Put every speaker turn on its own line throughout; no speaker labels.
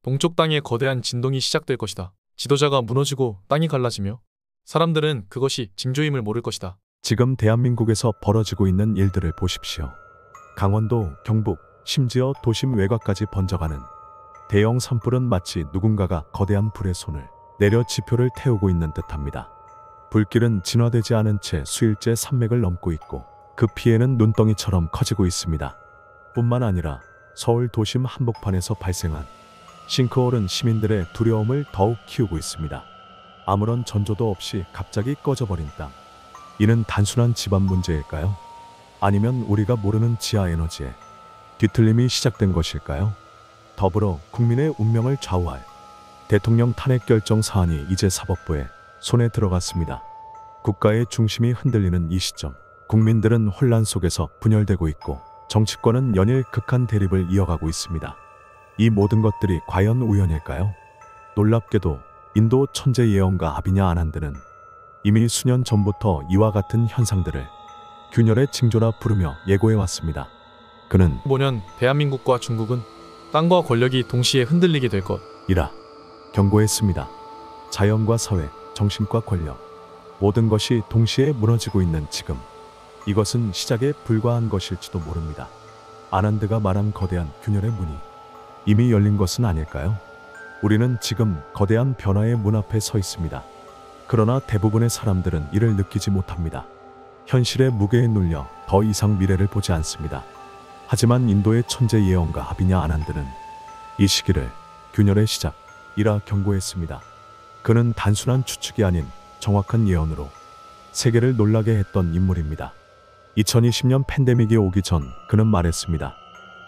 동쪽 땅에 거대한 진동이 시작될 것이다. 지도자가 무너지고 땅이 갈라지며 사람들은 그것이 징조임을 모를 것이다.
지금 대한민국에서 벌어지고 있는 일들을 보십시오. 강원도, 경북, 심지어 도심 외곽까지 번져가는 대형 산불은 마치 누군가가 거대한 불의 손을 내려 지표를 태우고 있는 듯합니다. 불길은 진화되지 않은 채 수일째 산맥을 넘고 있고 그 피해는 눈덩이처럼 커지고 있습니다. 뿐만 아니라 서울 도심 한복판에서 발생한 싱크홀은 시민들의 두려움을 더욱 키우고 있습니다. 아무런 전조도 없이 갑자기 꺼져버린 땅. 이는 단순한 집안 문제일까요? 아니면 우리가 모르는 지하 에너지에 뒤틀림이 시작된 것일까요? 더불어 국민의 운명을 좌우할 대통령 탄핵 결정 사안이 이제 사법부의 손에 들어갔습니다. 국가의 중심이 흔들리는 이 시점, 국민들은 혼란 속에서 분열되고 있고 정치권은 연일 극한 대립을 이어가고 있습니다. 이 모든 것들이 과연 우연일까요? 놀랍게도 인도 천재 예언가 아비냐 아난드는 이미 수년 전부터 이와 같은 현상들을 균열의 징조라 부르며 예고해왔습니다. 그는
15년 대한민국과 중국은 땅과 권력이 동시에 흔들리게 될 것이라
경고했습니다. 자연과 사회, 정신과 권력, 모든 것이 동시에 무너지고 있는 지금, 이것은 시작에 불과한 것일지도 모릅니다. 아난드가 말한 거대한 균열의 문이 이미 열린 것은 아닐까요? 우리는 지금 거대한 변화의 문 앞에 서 있습니다. 그러나 대부분의 사람들은 이를 느끼지 못합니다. 현실의 무게에 눌려 더 이상 미래를 보지 않습니다. 하지만 인도의 천재 예언가 아비냐 아난드는 이 시기를 균열의 시작이라 경고했습니다. 그는 단순한 추측이 아닌 정확한 예언으로 세계를 놀라게 했던 인물입니다. 2020년 팬데믹이 오기 전 그는 말했습니다.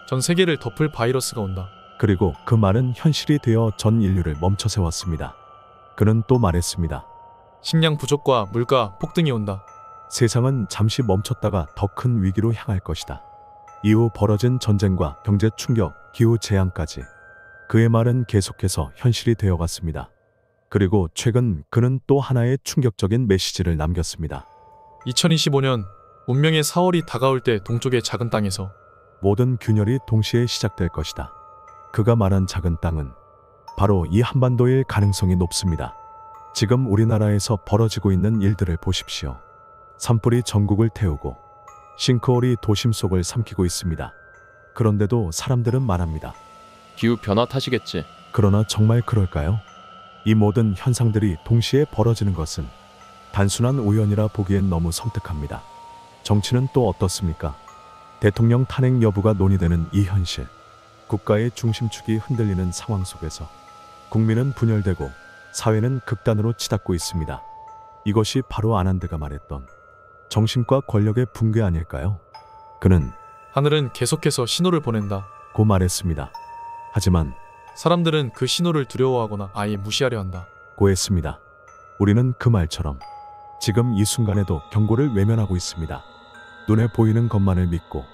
전 세계를 덮을 바이러스가 온다.
그리고 그 말은 현실이 되어 전 인류를 멈춰 세웠습니다. 그는 또 말했습니다.
식량 부족과 물가 폭등이 온다.
세상은 잠시 멈췄다가 더 큰 위기로 향할 것이다. 이후 벌어진 전쟁과 경제 충격, 기후 재앙까지 그의 말은 계속해서 현실이 되어갔습니다. 그리고 최근 그는 또 하나의 충격적인 메시지를 남겼습니다.
2025년 운명의 4월이 다가올 때 동쪽의 작은 땅에서
모든 균열이 동시에 시작될 것이다. 그가 말한 작은 땅은 바로 이 한반도일 가능성이 높습니다. 지금 우리나라에서 벌어지고 있는 일들을 보십시오. 산불이 전국을 태우고 싱크홀이 도심 속을 삼키고 있습니다. 그런데도 사람들은 말합니다.
기후변화 탓이겠지.
그러나 정말 그럴까요? 이 모든 현상들이 동시에 벌어지는 것은 단순한 우연이라 보기엔 너무 섬뜩합니다. 정치는 또 어떻습니까? 대통령 탄핵 여부가 논의되는 이 현실, 국가의 중심축이 흔들리는 상황 속에서 국민은 분열되고 사회는 극단으로 치닫고 있습니다. 이것이 바로 아난드가 말했던 정신과 권력의 붕괴 아닐까요? 그는
하늘은 계속해서 신호를 보낸다
고 말했습니다. 하지만
사람들은 그 신호를 두려워하거나 아예 무시하려 한다
고 했습니다. 우리는 그 말처럼 지금 이 순간에도 경고를 외면하고 있습니다. 눈에 보이는 것만을 믿고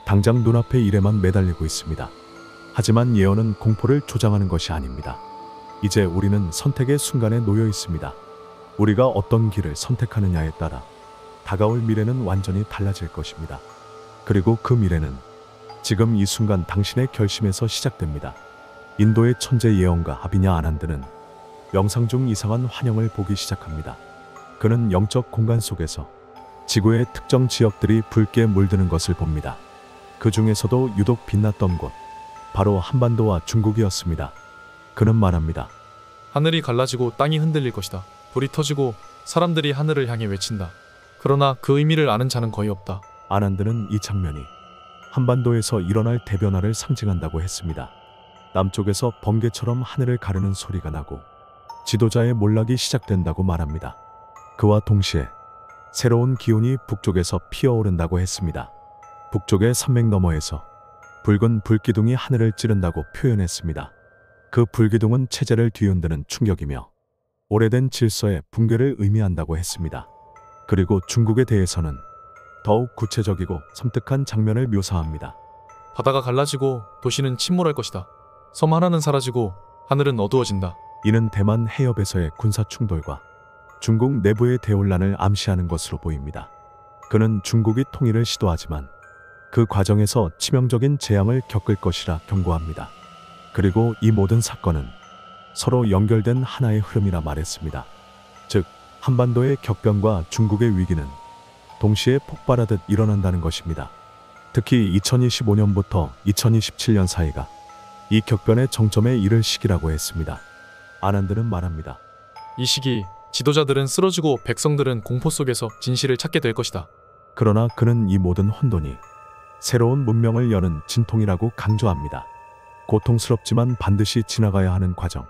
당장 눈앞의 일에만 매달리고 있습니다. 하지만 예언은 공포를 조장하는 것이 아닙니다. 이제 우리는 선택의 순간에 놓여 있습니다. 우리가 어떤 길을 선택하느냐에 따라 다가올 미래는 완전히 달라질 것입니다. 그리고 그 미래는 지금 이 순간 당신의 결심에서 시작됩니다. 인도의 천재 예언가 아비냐 아난드는 명상 중 이상한 환영을 보기 시작합니다. 그는 영적 공간 속에서 지구의 특정 지역들이 붉게 물드는 것을 봅니다. 그 중에서도 유독 빛났던 곳, 바로 한반도와 중국이었습니다. 그는 말합니다.
하늘이 갈라지고 땅이 흔들릴 것이다. 불이 터지고 사람들이 하늘을 향해 외친다. 그러나 그 의미를 아는 자는 거의 없다.
아난드는 이 장면이 한반도에서 일어날 대변화를 상징한다고 했습니다. 남쪽에서 번개처럼 하늘을 가르는 소리가 나고 지도자의 몰락이 시작된다고 말합니다. 그와 동시에 새로운 기운이 북쪽에서 피어오른다고 했습니다. 북쪽의 산맥 너머에서 붉은 불기둥이 하늘을 찌른다고 표현했습니다. 그 불기둥은 체제를 뒤흔드는 충격이며 오래된 질서의 붕괴를 의미한다고 했습니다. 그리고 중국에 대해서는 더욱 구체적이고 섬뜩한 장면을 묘사합니다.
바다가 갈라지고 도시는 침몰할 것이다. 섬 하나는 사라지고 하늘은 어두워진다.
이는 대만 해협에서의 군사 충돌과 중국 내부의 대혼란을 암시하는 것으로 보입니다. 그는 중국이 통일을 시도하지만 그 과정에서 치명적인 재앙을 겪을 것이라 경고합니다. 그리고 이 모든 사건은 서로 연결된 하나의 흐름이라 말했습니다. 즉, 한반도의 격변과 중국의 위기는 동시에 폭발하듯 일어난다는 것입니다. 특히 2025년부터 2027년 사이가 이 격변의 정점에 이를 시기라고 했습니다. 아난드는 말합니다.
이 시기 지도자들은 쓰러지고 백성들은 공포 속에서 진실을 찾게 될 것이다.
그러나 그는 이 모든 혼돈이 새로운 문명을 여는 진통이라고 강조합니다. 고통스럽지만 반드시 지나가야 하는 과정.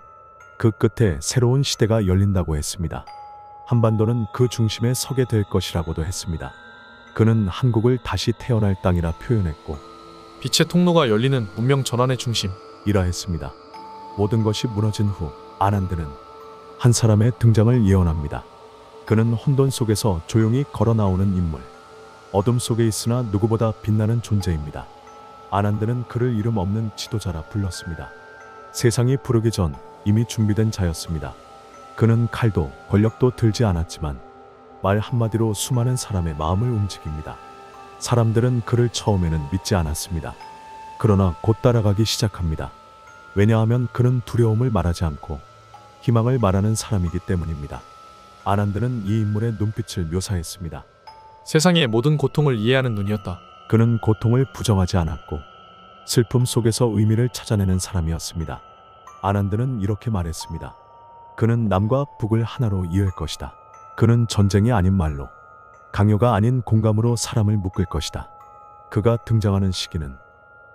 그 끝에 새로운 시대가 열린다고 했습니다. 한반도는 그 중심에 서게 될 것이라고도 했습니다. 그는 한국을 다시 태어날 땅이라 표현했고
빛의 통로가 열리는 문명 전환의 중심.
이라 했습니다. 모든 것이 무너진 후 아난드는 한 사람의 등장을 예언합니다. 그는 혼돈 속에서 조용히 걸어 나오는 인물. 어둠 속에 있으나 누구보다 빛나는 존재입니다. 아난드는 그를 이름 없는 지도자라 불렀습니다. 세상이 부르기 전 이미 준비된 자였습니다. 그는 칼도 권력도 들지 않았지만 말 한마디로 수많은 사람의 마음을 움직입니다. 사람들은 그를 처음에는 믿지 않았습니다. 그러나 곧 따라가기 시작합니다. 왜냐하면 그는 두려움을 말하지 않고 희망을 말하는 사람이기 때문입니다. 아난드는 이 인물의 눈빛을 묘사했습니다.
세상의 모든 고통을 이해하는 눈이었다.
그는 고통을 부정하지 않았고 슬픔 속에서 의미를 찾아내는 사람이었습니다. 아난드는 이렇게 말했습니다. 그는 남과 북을 하나로 이을 것이다. 그는 전쟁이 아닌 말로, 강요가 아닌 공감으로 사람을 묶을 것이다. 그가 등장하는 시기는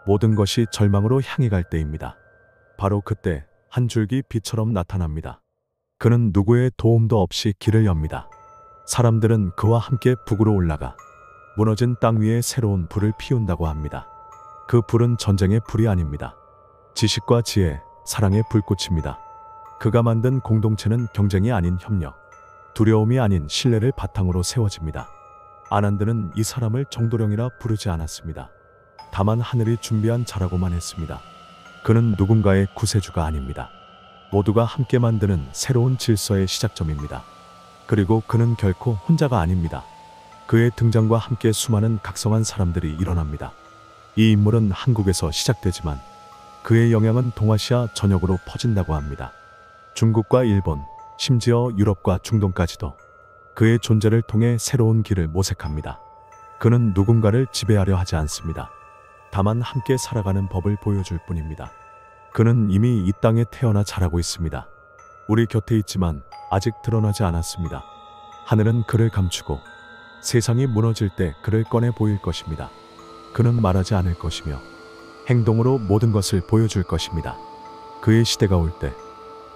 모든 것이 절망으로 향해 갈 때입니다. 바로 그때 한 줄기 빛처럼 나타납니다. 그는 누구의 도움도 없이 길을 엽니다. 사람들은 그와 함께 북으로 올라가 무너진 땅 위에 새로운 불을 피운다고 합니다. 그 불은 전쟁의 불이 아닙니다. 지식과 지혜, 사랑의 불꽃입니다. 그가 만든 공동체는 경쟁이 아닌 협력, 두려움이 아닌 신뢰를 바탕으로 세워집니다. 아난드는 이 사람을 정도령이라 부르지 않았습니다. 다만 하늘이 준비한 자라고만 했습니다. 그는 누군가의 구세주가 아닙니다. 모두가 함께 만드는 새로운 질서의 시작점입니다. 그리고 그는 결코 혼자가 아닙니다. 그의 등장과 함께 수많은 각성한 사람들이 일어납니다. 이 인물은 한국에서 시작되지만 그의 영향은 동아시아 전역으로 퍼진다고 합니다. 중국과 일본, 심지어 유럽과 중동까지도 그의 존재를 통해 새로운 길을 모색합니다. 그는 누군가를 지배하려 하지 않습니다. 다만 함께 살아가는 법을 보여줄 뿐입니다. 그는 이미 이 땅에 태어나 자라고 있습니다. 우리 곁에 있지만 아직 드러나지 않았습니다. 하늘은 그를 감추고 세상이 무너질 때 그를 꺼내 보일 것입니다. 그는 말하지 않을 것이며 행동으로 모든 것을 보여줄 것입니다. 그의 시대가 올 때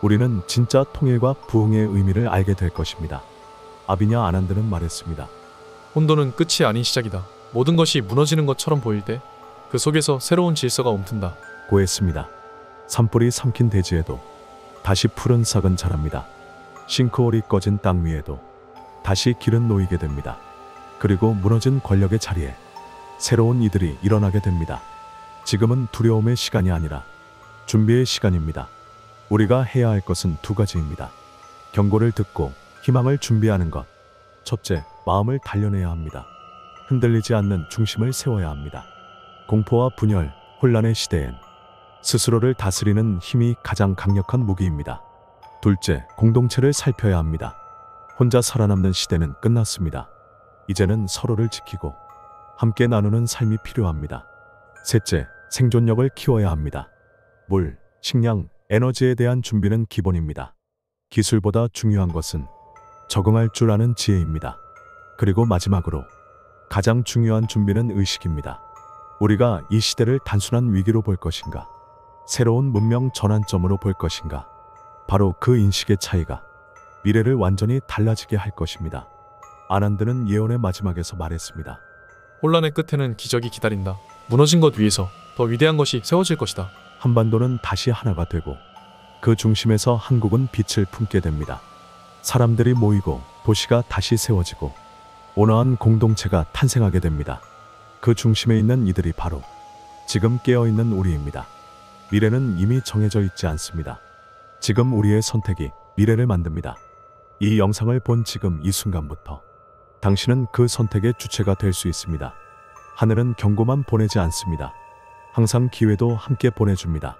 우리는 진짜 통일과 부흥의 의미를 알게 될 것입니다. 아비냐 아난드는 말했습니다.
혼돈은 끝이 아닌 시작이다. 모든 것이 무너지는 것처럼 보일 때 그 속에서 새로운 질서가 움튼다.
고했습니다. 산불이 삼킨 대지에도 다시 푸른 싹은 자랍니다. 싱크홀이 꺼진 땅 위에도 다시 길은 놓이게 됩니다. 그리고 무너진 권력의 자리에 새로운 이들이 일어나게 됩니다. 지금은 두려움의 시간이 아니라 준비의 시간입니다. 우리가 해야 할 것은 두 가지입니다. 경고를 듣고 희망을 준비하는 것. 첫째, 마음을 단련해야 합니다. 흔들리지 않는 중심을 세워야 합니다. 공포와 분열, 혼란의 시대엔 스스로를 다스리는 힘이 가장 강력한 무기입니다. 둘째, 공동체를 살펴야 합니다. 혼자 살아남는 시대는 끝났습니다. 이제는 서로를 지키고 함께 나누는 삶이 필요합니다. 셋째, 생존력을 키워야 합니다. 물, 식량, 에너지에 대한 준비는 기본입니다. 기술보다 중요한 것은 적응할 줄 아는 지혜입니다. 그리고 마지막으로 가장 중요한 준비는 의식입니다. 우리가 이 시대를 단순한 위기로 볼 것인가? 새로운 문명 전환점으로 볼 것인가? 바로 그 인식의 차이가 미래를 완전히 달라지게 할 것입니다. 아난드는 예언의 마지막에서 말했습니다.
혼란의 끝에는 기적이 기다린다. 무너진 것 위에서 더 위대한 것이 세워질 것이다.
한반도는 다시 하나가 되고 그 중심에서 한국은 빛을 품게 됩니다. 사람들이 모이고 도시가 다시 세워지고 온화한 공동체가 탄생하게 됩니다. 그 중심에 있는 이들이 바로 지금 깨어있는 우리입니다. 미래는 이미 정해져 있지 않습니다. 지금 우리의 선택이 미래를 만듭니다. 이 영상을 본 지금 이 순간부터 당신은 그 선택의 주체가 될 수 있습니다. 하늘은 경고만 보내지 않습니다. 항상 기회도 함께 보내줍니다.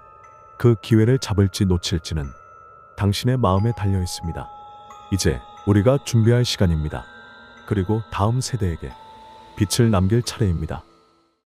그 기회를 잡을지 놓칠지는 당신의 마음에 달려 있습니다. 이제 우리가 준비할 시간입니다. 그리고 다음 세대에게 빛을 남길 차례입니다.